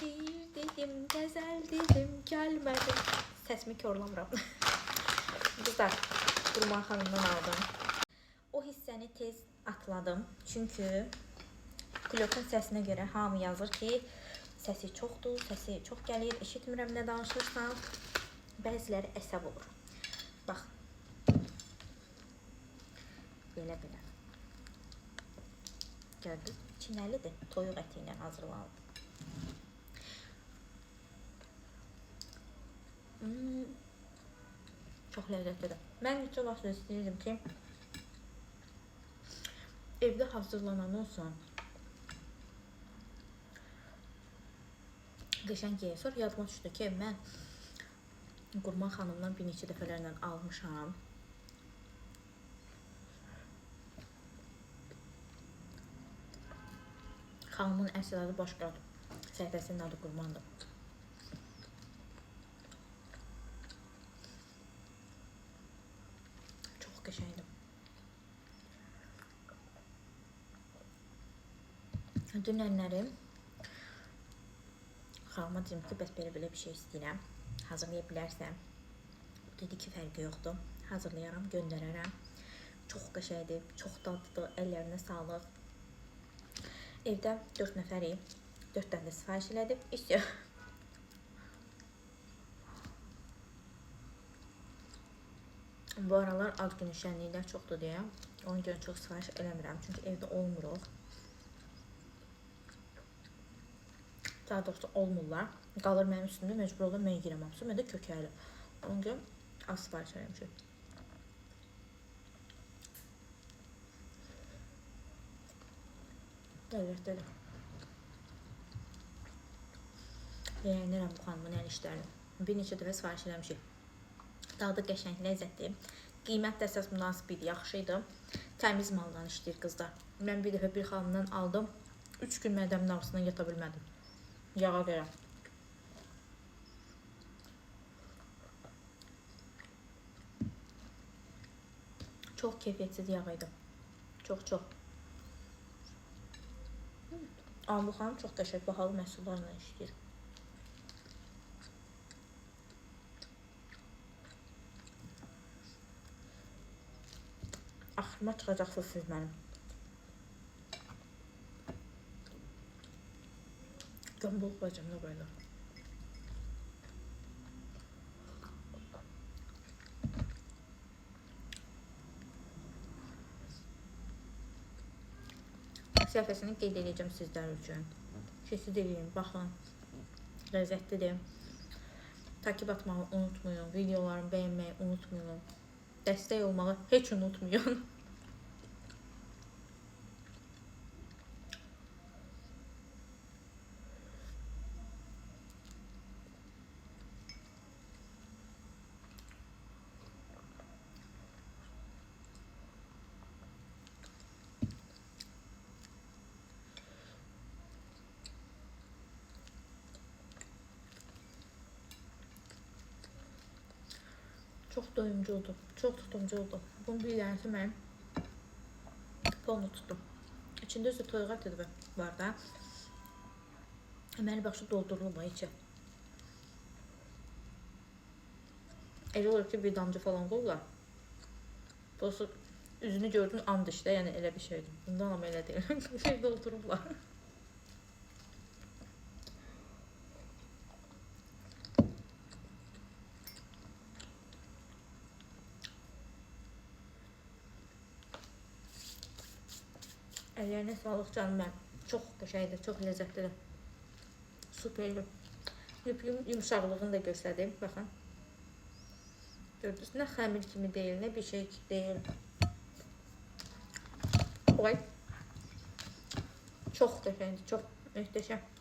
şiir dedim, gəzəl dedim, gəlmədim. Səsimi korlamıram. Qızlar, Qurban xanımdan aldım. O hissəni tez atladım. Çünki Klokun səsinə görə hamı yazır ki, səsi çoxdur, səsi çox gəlir, eşitmirəm nə danışırsan. Bəziləri əsəb olur. Bax. Belə. Gördünüz, çinəlidir, toyuq əti ilə hazırlanıb. Çox ləzzətlidir. Mən neçə vaxt istəyirdim ki, evdə hazırlanandan sonra qəşəng yeyə. Sonra yadıma düşdü ki, mən Qurban xanımdan bir neçə dəfələrlə almışam. Xanımın əsl adı başqadır. Səhvəsinin adı Qurbandır. Çox qəşəngdir. Dünənlərim xanıma dedim ki, bəs belə bir şey istəyirəm. Hazırlaya bilərsən. Dedi ki, fərqi yoxdur. Hazırlayaram, göndərərəm. Çox qəşəngdir, çox dadlıdır, əllərinə sağlıq. Evdə 4 nəfərik. 4 dənə də sifariş elədim. İstiyor. Bu aralar ad günü şənliklər çoxdur deyə. Ona görə çox sifariş eləmirəm. Çünki evdə olmuruq. Daha doğrusu olmurlar. Qalır mənim üstümdə, məcbur olur, mən yiyirəm hamısı. Mən də kökəli. Ona görə az sifariş eləmişim. Ləzzətlidir. Bəyənirəm bu xanımın əl işlərini. Bir neçə dəfə sifariş eləmişik. Dadı qəşəng, ləzzətli. Qiymət də əsas münasib idi, yaxşı idi. Təmiz maldan işləyir qızlar. Mən bir dəfə bir xanımdan aldım. 3 gün mədəmin ağrısından yata bilmədim. Yağa görə. Çox keyfiyyətsiz yağ idi. Çox. Amma bu xanım çox qəşəng, bahalı məhsullarla işləyir. Axırıma çıxacaqsınız siz mənim. Qambol bacımla böyle. Səhifəsini qeyd edəcəm sizlər üçün. Kesid edin, baxın. Ləzzətlidir. Takip atmağı unutmayın. Videolarımı bəyənməyi unutmayın. Dəstək olmağı heç unutmayın. Çox doyumcu oldu. Çox tutumcu oldu. Bunun bir dənəsi mənim ponu tutdum. İçində özü toyuq əti var da. Əməli başlı doldurulub içi. Elə olur ki, bir damcı falan qoyurlar. Burası üzünü gördün and işte, yəni elə bir şeydir. Bundan ama elə deyil. Şey doldurublar. Əllərinə sağlıq canım mən. Çox qəşəngdir, çox ləzzətlidir. Superdir. Yumuşaqlığını da göstərdim. Baxın. Gördünüz, nə xəmir kimi deyil, nə bir şey deyil. Oy. Çox qəşəngdir, çox möhtəşəm.